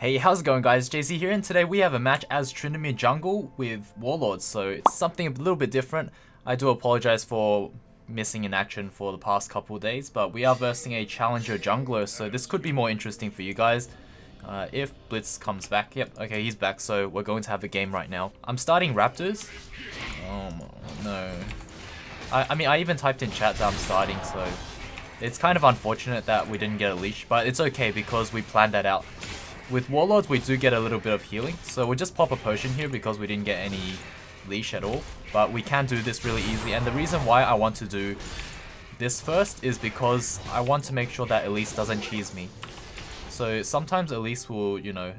Hey, how's it going guys? JaySea here, and today we have a match as Tryndamere jungle with Warlords, so it's something a little bit different. I do apologize for missing in action for the past couple of days, but we are versing a challenger jungler, so this could be more interesting for you guys. If Blitz comes back, yep, okay, he's back, so we're going to have a game right now. I'm starting Raptors. Oh no. I mean, I even typed in chat that I'm starting, so it's kind of unfortunate that we didn't get a leash, but it's okay because we planned that out. With Warlords, we do get a little bit of healing, so we'll just pop a potion here because we didn't get any leash at all. But we can do this really easily, and the reason why I want to do this first is because I want to make sure that Elise doesn't cheese me. So sometimes Elise will, you know,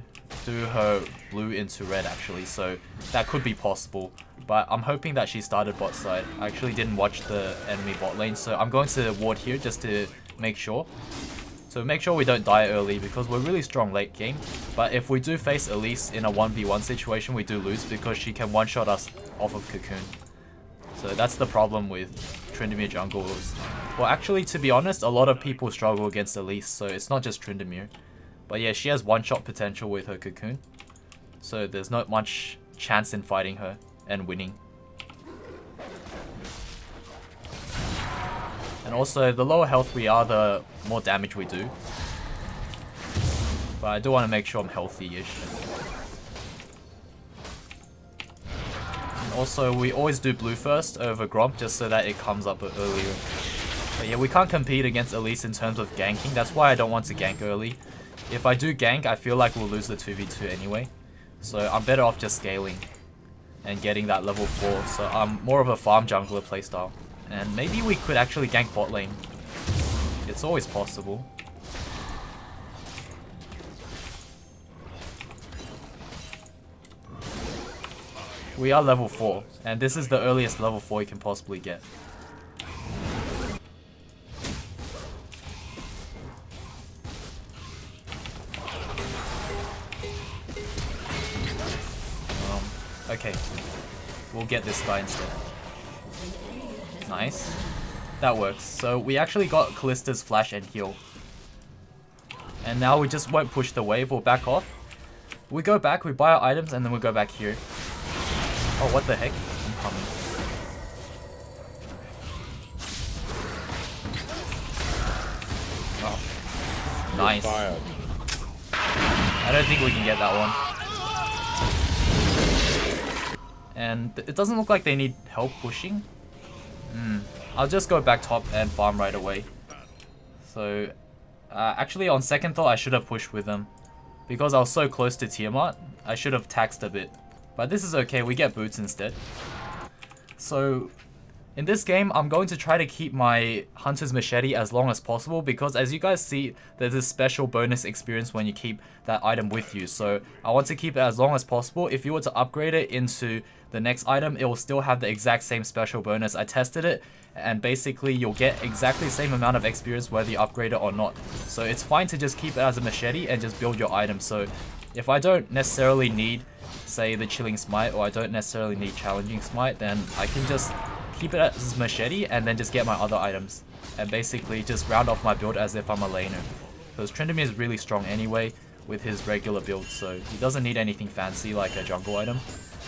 do her blue into red actually, so that could be possible. But I'm hoping that she started bot side. I actually didn't watch the enemy bot lane, so I'm going to ward here just to make sure. So make sure we don't die early because we're really strong late game. But if we do face Elise in a 1v1 situation, we do lose because she can one-shot us off of Cocoon. So that's the problem with Tryndamere jungles. Well, actually, to be honest, a lot of people struggle against Elise, so it's not just Tryndamere. But yeah, she has one-shot potential with her Cocoon. So there's not much chance in fighting her and winning. And also, the lower health we are, the more damage we do. But I do want to make sure I'm healthy-ish. And also, we always do blue first over Gromp, just so that it comes up earlier. But yeah, we can't compete against Elise in terms of ganking. That's why I don't want to gank early. If I do gank, I feel like we'll lose the 2v2 anyway. So I'm better off just scaling and getting that level 4. So I'm more of a farm jungler playstyle. And maybe we could actually gank bot lane. It's always possible. We are level 4, and this is the earliest level 4 you can possibly get. Okay, we'll get this guy instead. Nice. That works. So we actually got Kallista's flash and heal. And now we just won't push the wave or back off. We go back, we buy our items, and then we go back here. Oh, what the heck? I'm coming. Oh. Nice. I don't think we can get that one. And it doesn't look like they need help pushing. I'll just go back top and farm right away. So, actually on second thought I should have pushed with them. Because I was so close to Tiamat, I should have taxed a bit. But this is okay, we get boots instead. So, in this game, I'm going to try to keep my Hunter's Machete as long as possible because as you guys see, there's this special bonus experience when you keep that item with you. So I want to keep it as long as possible. If you were to upgrade it into the next item, it will still have the exact same special bonus. I tested it and basically you'll get exactly the same amount of experience whether you upgrade it or not. So it's fine to just keep it as a machete and just build your item. So if I don't necessarily need, say, the Chilling Smite or I don't necessarily need Challenging Smite, then I can just keep it as machete and then just get my other items and basically just round off my build as if I'm a laner. Because Tryndamere is really strong anyway with his regular build, so he doesn't need anything fancy like a jungle item.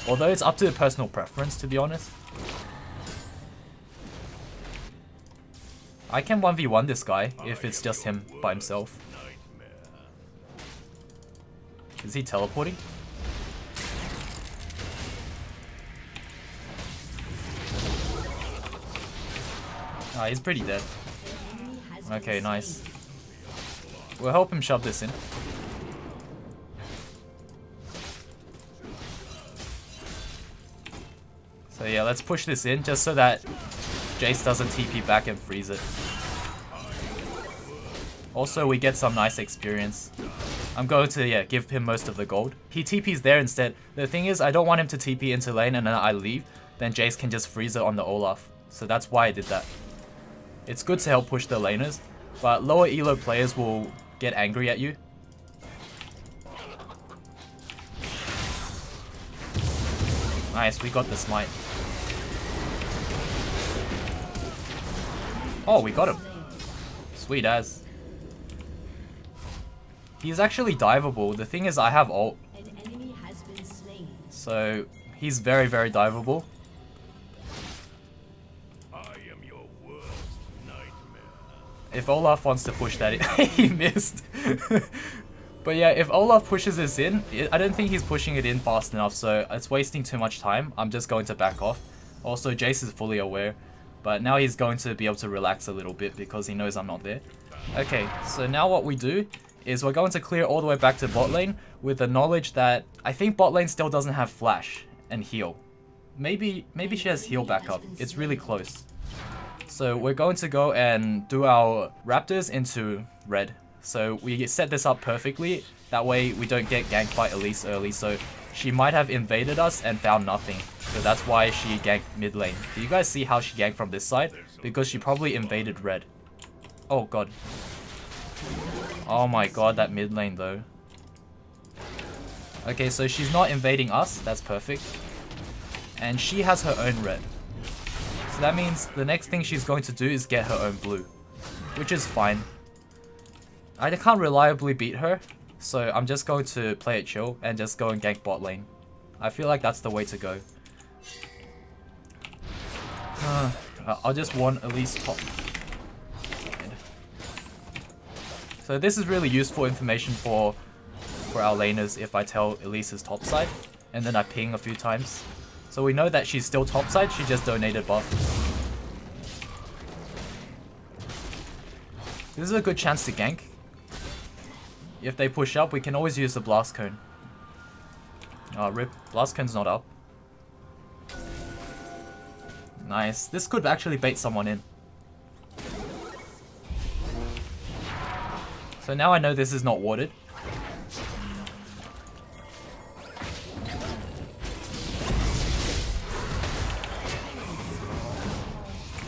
Although it's up to personal preference, to be honest. I can 1v1 this guy if it's just him by himself. Is he teleporting? Ah, he's pretty dead. Okay, nice. We'll help him shove this in. So yeah, let's push this in just so that Jace doesn't TP back and freeze it. Also, we get some nice experience. I'm going to, yeah, give him most of the gold. He TP's there instead. The thing is, I don't want him to TP into lane and then I leave. Then Jace can just freeze it on the Olaf. So that's why I did that. It's good to help push the laners, but lower elo players will get angry at you. Nice, we got the smite. Oh, we got him. Sweet as. He's actually diveable. The thing is I have ult. So he's very, very diveable. If Olaf wants to push that, he missed. But yeah, if Olaf pushes this in, I don't think he's pushing it in fast enough, so it's wasting too much time. I'm just going to back off. Also, Jace is fully aware, but now he's going to be able to relax a little bit because he knows I'm not there. Okay, so now what we do is we're going to clear all the way back to bot lane with the knowledge that I think bot lane still doesn't have flash and heal. Maybe she has heal backup. It's really close. So we're going to go and do our raptors into red. So we set this up perfectly. That way we don't get ganked by Elise early. So she might have invaded us and found nothing. So that's why she ganked mid lane. Do you guys see how she ganked from this side? Because she probably invaded red. Oh god. Oh my god, that mid lane though. Okay, so she's not invading us. That's perfect. And she has her own red. So that means the next thing she's going to do is get her own blue. Which is fine. I can't reliably beat her. So I'm just going to play it chill and just go and gank bot lane. I feel like that's the way to go. I'll just want Elise top. So this is really useful information for our laners if I tell Elise is topside and then I ping a few times. So we know that she's still topside, she just donated buff. This is a good chance to gank. If they push up, we can always use the blast cone. Oh, rip. Blast cone's not up. Nice. This could actually bait someone in. So now I know this is not warded.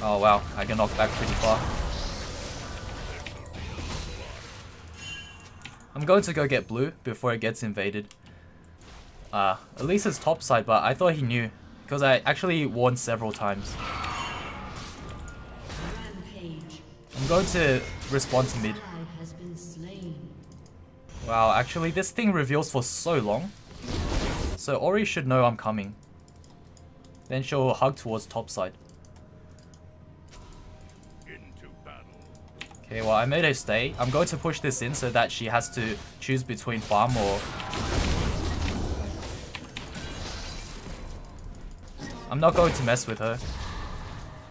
Oh wow, I can knock back pretty far. I'm going to go get blue before it gets invaded. Elise is topside, but I thought he knew. Because I actually warned several times. I'm going to respond to mid. Wow, actually this thing reveals for so long. So Ori should know I'm coming. Then she'll hug towards topside. Okay, well I made her stay. I'm going to push this in so that she has to choose between farm or... I'm not going to mess with her.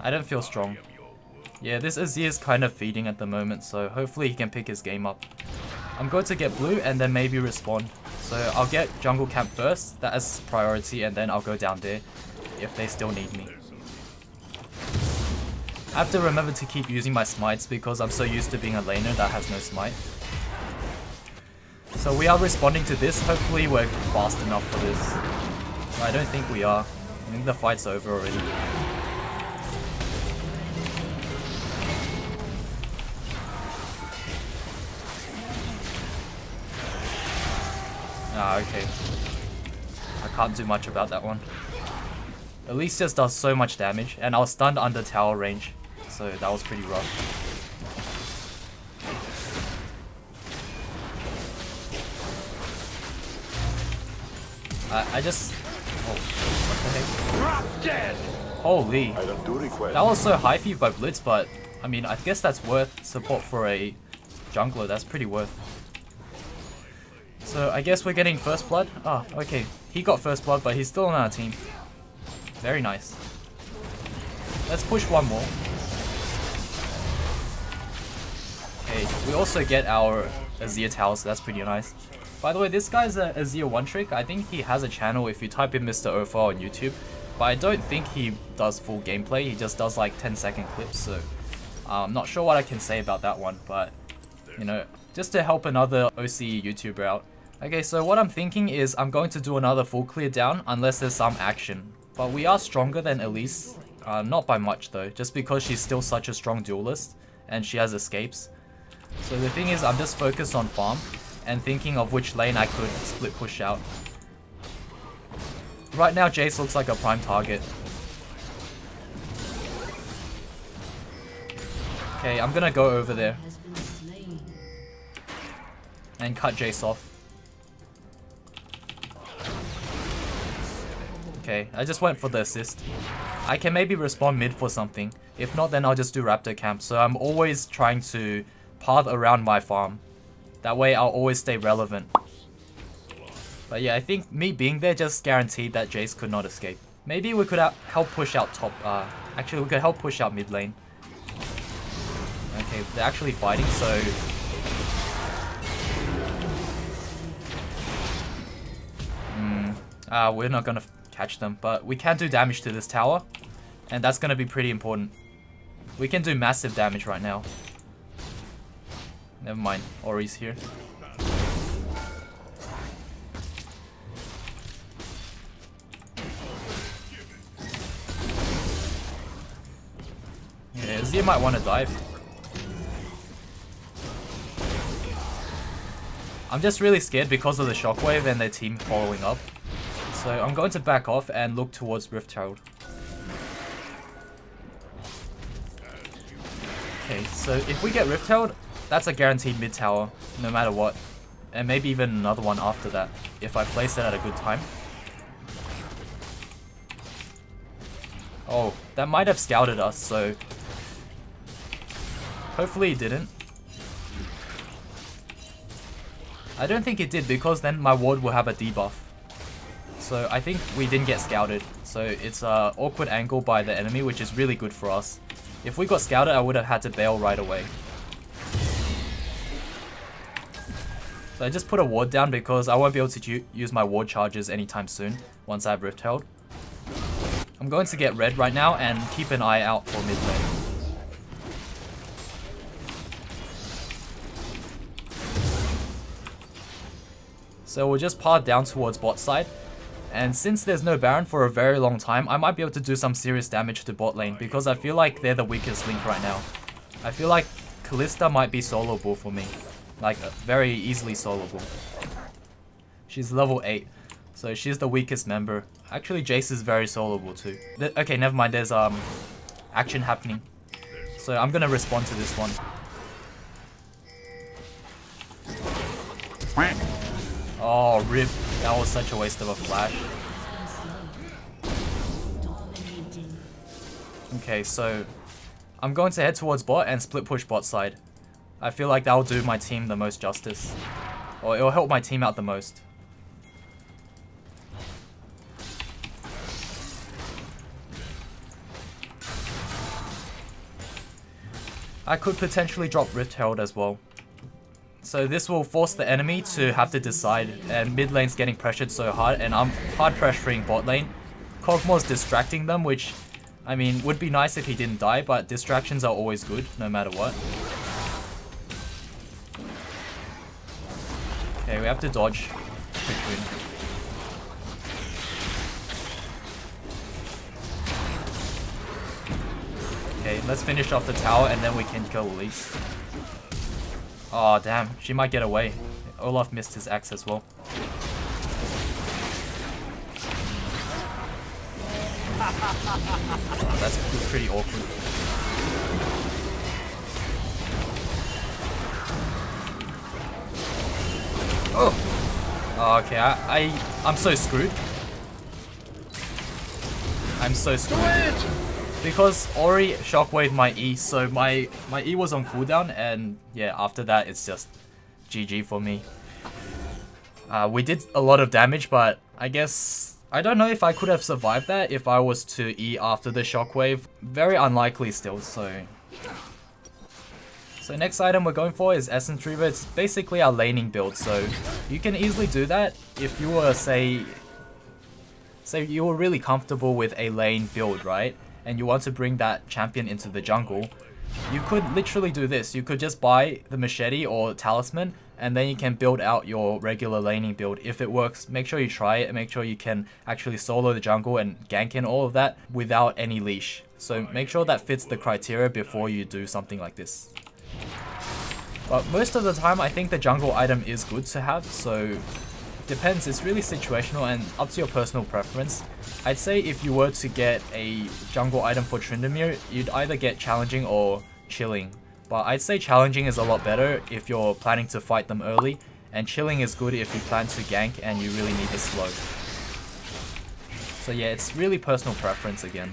I don't feel strong. Yeah, this Azir is kind of feeding at the moment, so hopefully he can pick his game up. I'm going to get blue and then maybe respond. So I'll get jungle camp first, that is priority, and then I'll go down there if they still need me. I have to remember to keep using my smites because I'm so used to being a laner that has no smite. So we are responding to this, hopefully we're fast enough for this. I don't think we are. I think the fight's over already. Ah, okay. I can't do much about that one. Elise just does so much damage, and I was stunned under tower range, so that was pretty rough. I just... Oh, what the heck? Drop dead! Holy. That was so high feed by Blitz, but I mean, I guess that's worth support for a jungler. That's pretty worth. So I guess we're getting first blood. Ah, okay. He got first blood, but he's still on our team. Very nice. Let's push one more. Okay, we also get our Azir tower, so that's pretty nice. By the way, this guy's a Azir one trick. I think he has a channel if you type in Mr. Ofa on YouTube. But I don't think he does full gameplay. He just does like 10-second clips, so I'm not sure what I can say about that one. But, you know, just to help another OC YouTuber out. Okay, so what I'm thinking is I'm going to do another full clear down unless there's some action. But we are stronger than Elise. Not by much though, just because she's still such a strong duelist and she has escapes. So the thing is, I'm just focused on farm and thinking of which lane I could split push out. Right now, JaySea looks like a prime target. Okay, I'm gonna go over there. and cut Jace off. Okay, I just went for the assist. I can maybe respawn mid for something. If not, then I'll just do Raptor camp. So I'm always trying to path around my farm. That way I'll always stay relevant. But yeah, I think me being there just guaranteed that Jace could not escape. Maybe we could help push out top. Actually, we could help push out mid lane. Okay, they're actually fighting, so... we're not gonna catch them, but we can do damage to this tower, and that's gonna be pretty important. We can do massive damage right now. Never mind, Ori's here. Yeah, Zia might want to dive. I'm just really scared because of the shockwave and their team following up. So I'm going to back off and look towards Rift Herald. Okay, so if we get Rift Herald, that's a guaranteed mid tower, no matter what. And maybe even another one after that, if I place it at a good time. Oh, that might have scouted us, so... hopefully it didn't. I don't think it did, because then my ward will have a debuff. So I think we didn't get scouted. So it's an awkward angle by the enemy, which is really good for us. If we got scouted, I would have had to bail right away. So I just put a ward down because I won't be able to use my ward charges anytime soon once I have Rift Herald. I'm going to get red right now and keep an eye out for mid lane. So we'll just path down towards bot side. And since there's no Baron for a very long time, I might be able to do some serious damage to bot lane because I feel like they're the weakest link right now. I feel like Kalista might be soloable for me. Like, very easily soloable. She's level 8, so she's the weakest member. Actually, JaySea is very soloable too. Okay, never mind, there's action happening. So I'm gonna respond to this one. Oh, rip. That was such a waste of a flash. Okay, so I'm going to head towards bot and split push bot side. I feel like that will do my team the most justice. Or it will help my team out the most. I could potentially drop Rift Herald as well. So this will force the enemy to have to decide, and mid lane's getting pressured so hard, and I'm hard pressuring bot lane. Kog'Maw's distracting them, which, I mean, would be nice if he didn't die, but distractions are always good, no matter what. Okay, we have to dodge between. Okay, let's finish off the tower, and then we can kill Elise. Oh damn, she might get away. Olaf missed his axe as well. Oh, that's pretty awkward. Oh, okay, I'm so screwed. I'm so screwed. Because Ori shockwaved my E, so my E was on cooldown, and yeah, after that it's just GG for me. We did a lot of damage, but I guess I don't know if I could have survived that if I was to E after the shockwave. Very unlikely still, so... So next item we're going for is Essence Reaver. It's basically our laning build, so you can easily do that if you were, say you were really comfortable with a lane build, right? And you want to bring that champion into the jungle, you could literally do this. You could just buy the machete or talisman, and then you can build out your regular laning build. If it works, make sure you try it and make sure you can actually solo the jungle and gank in all of that without any leash. So make sure that fits the criteria before you do something like this. But most of the time, I think the jungle item is good to have, so depends. It's really situational and up to your personal preference. I'd say if you were to get a jungle item for Tryndamere, you'd either get challenging or chilling. But I'd say challenging is a lot better if you're planning to fight them early and chilling is good if you plan to gank and you really need the slow. So yeah, it's really personal preference again.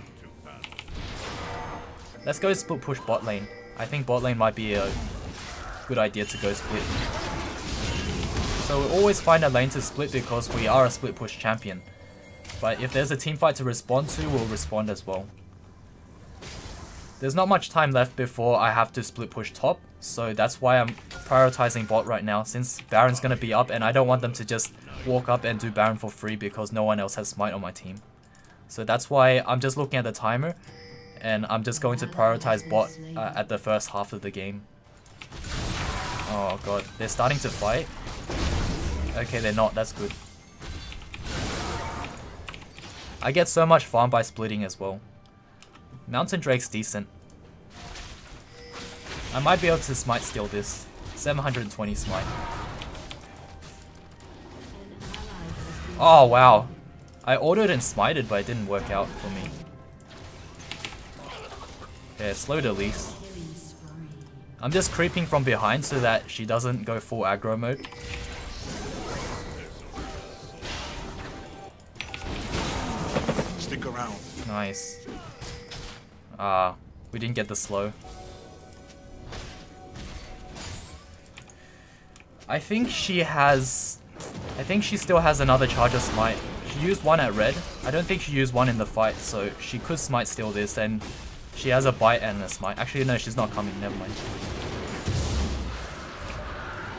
Let's go split push bot lane. I think bot lane might be a good idea to go split. So we always find a lane to split because we are a split push champion. But if there's a team fight to respond to, we'll respond as well. There's not much time left before I have to split push top, so that's why I'm prioritizing bot right now, since Baron's gonna be up and I don't want them to just walk up and do Baron for free because no one else has smite on my team. So that's why I'm just looking at the timer and I'm just going to prioritize bot at the first half of the game. Oh god, they're starting to fight? Okay, they're not, that's good. I get so much farm by splitting as well. Mountain Drake's decent. I might be able to smite steal this. 720 smite. Oh wow. I ordered and smited, but it didn't work out for me. Yeah, slowed Elise. I'm just creeping from behind so that she doesn't go full aggro mode. Stick around. Nice. We didn't get the slow. I think she still has another charger smite. She used one at red. I don't think she used one in the fight, so she could smite steal this, and she has a bite and a smite. Actually, no, she's not coming, never mind.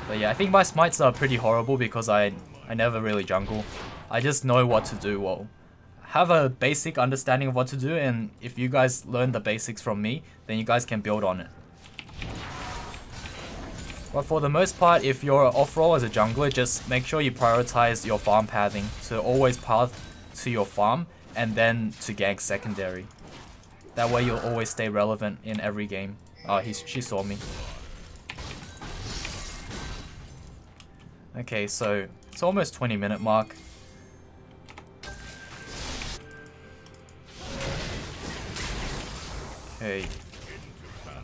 But yeah, I think my smites are pretty horrible because I never really jungle. I just know what to do well. Have a basic understanding of what to do, and if you guys learn the basics from me, then you guys can build on it. But for the most part, if you're off-roll as a jungler, just make sure you prioritize your farm pathing. So always path to your farm and then to gank secondary. That way you'll always stay relevant in every game. Oh, she saw me. Okay, so it's almost 20-minute mark. Okay.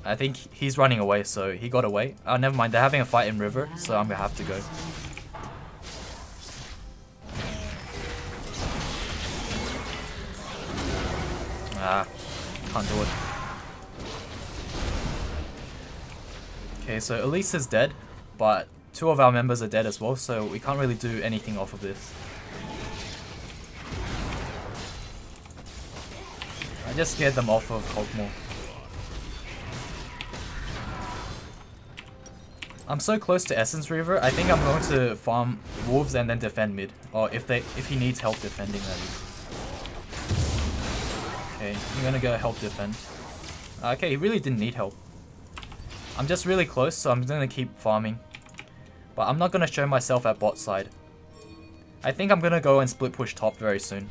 I think he's running away, so he got away. Oh, never mind. They're having a fight in river, so I'm gonna have to go. Can't do it. Okay, so Elise is dead, but two of our members are dead as well, so we can't really do anything off of this. I just scared them off of Kog'Maw. I'm so close to Essence Reaver, I think I'm going to farm Wolves and then defend mid. Or if he needs help defending, that is. Okay, I'm gonna go help defend. Okay, he really didn't need help. I'm just really close, so I'm gonna keep farming. But I'm not gonna show myself at bot side. I think I'm gonna go and split push top very soon.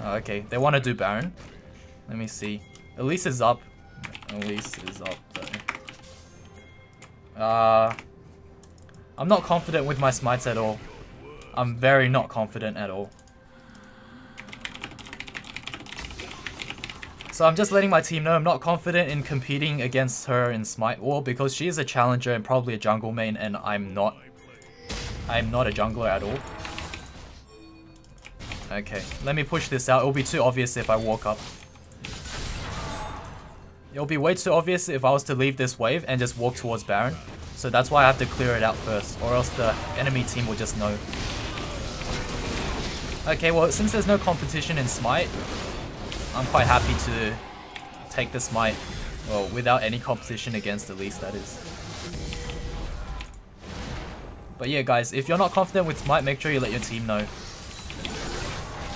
Okay, they want to do Baron. Let me see. Elise is up. Elise is up though. I'm not confident with my smites at all. I'm very not confident at all. So I'm just letting my team know I'm not confident in competing against her in smite war because she is a challenger and probably a jungle main, and I'm not a jungler at all. Okay, let me push this out. It'll be too obvious if I walk up. It'll be way too obvious if I was to leave this wave and just walk towards Baron. So that's why I have to clear it out first, or else the enemy team will just know. Okay, well, since there's no competition in smite, I'm quite happy to take the smite, well, without any competition against Elise, that is. But yeah, guys, if you're not confident with smite, make sure you let your team know.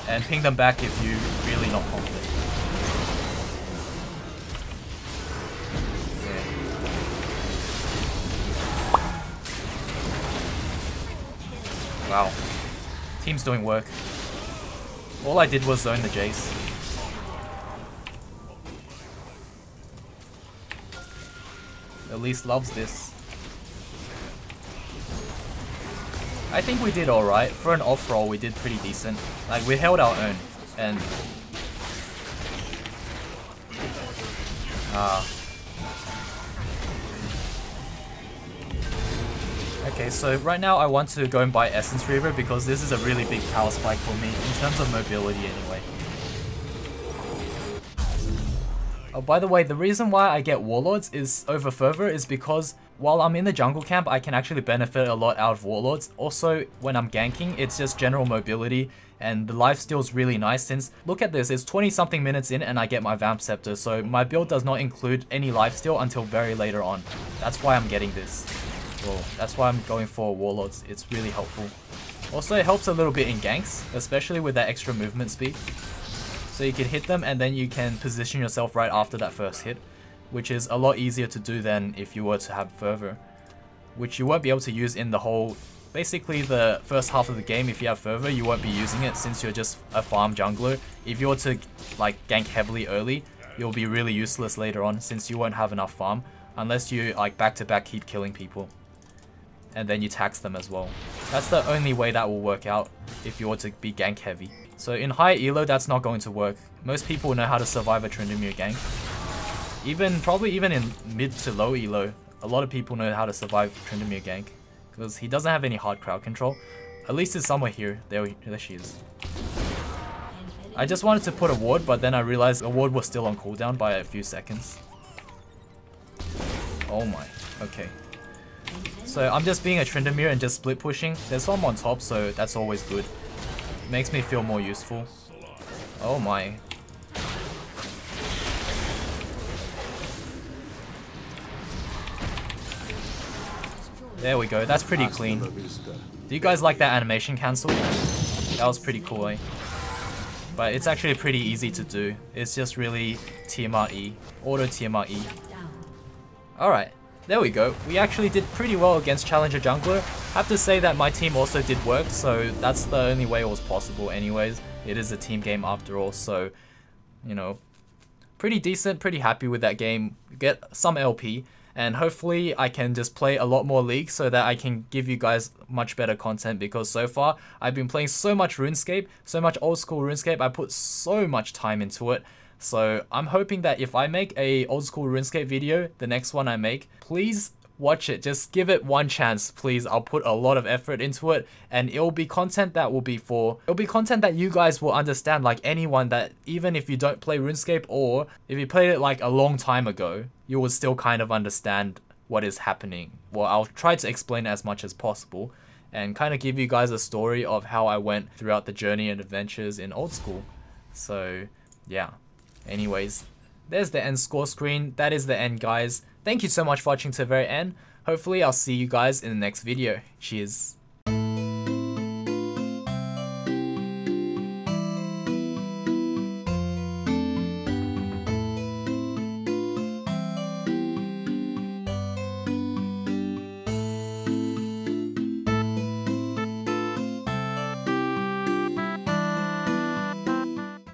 And ping them back if you're really not confident. Wow. Team's doing work. All I did was zone the Jace. Elise loves this. I think we did alright. For an off-roll, we did pretty decent. Like, we held our own. And... Okay, so right now I want to go and buy Essence Reaver because this is a really big power spike for me in terms of mobility anyway. Oh, by the way, the reason why I get Warlords is over Fervor is because while I'm in the jungle camp, I can actually benefit a lot out of Warlords. Also, when I'm ganking, it's just general mobility and the lifesteal is really nice since, look at this, it's 20 something minutes in and I get my Vamp Scepter, so my build does not include any lifesteal until very later on. That's why I'm getting this. Well, that's why I'm going for Warlords, it's really helpful. Also, it helps a little bit in ganks, especially with that extra movement speed. So you can hit them and then you can position yourself right after that first hit, which is a lot easier to do than if you were to have Fervor, which you won't be able to use in the whole, basically the first half of the game. If you have Fervor, you won't be using it since you're just a farm jungler. If you were to like gank heavily early, you'll be really useless later on since you won't have enough farm unless you like back to back keep killing people. And then you tax them as well. That's the only way that will work out if you were to be gank heavy. So in high elo, that's not going to work. Most people know how to survive a Tryndamere gank. Probably even in mid to low elo, a lot of people know how to survive Tryndamere gank because he doesn't have any hard crowd control. Elise is somewhere here. There she is. I just wanted to put a ward, but then I realized the ward was still on cooldown by a few seconds. Oh my, okay. So I'm just being a Tryndamere and just split pushing. There's some on top, so that's always good. Makes me feel more useful. Oh my. There we go, that's pretty clean. Do you guys like that animation cancel? That was pretty cool, eh? But it's actually pretty easy to do. It's just really TMR E, auto TMR E. Alright, there we go. We actually did pretty well against Challenger Jungler. Have to say that my team also did work, so that's the only way it was possible anyways. It is a team game after all, so, you know, pretty decent, pretty happy with that game. Get some LP, and hopefully I can just play a lot more League so that I can give you guys much better content, because so far I've been playing so much RuneScape, so much old school RuneScape. I put so much time into it. So I'm hoping that if I make a old school RuneScape video, the next one I make, please watch it. Just give it one chance, please. I'll put a lot of effort into it, and it'll be content that will be it'll be content that you guys will understand, like anyone that, even if you don't play RuneScape or if you played it like a long time ago, you will still kind of understand what is happening. Well, I'll try to explain as much as possible and kind of give you guys a story of how I went throughout the journey and adventures in old school. So yeah. Anyways, there's the end score screen. That is the end, guys. Thank you so much for watching to the very end. Hopefully I'll see you guys in the next video. Cheers.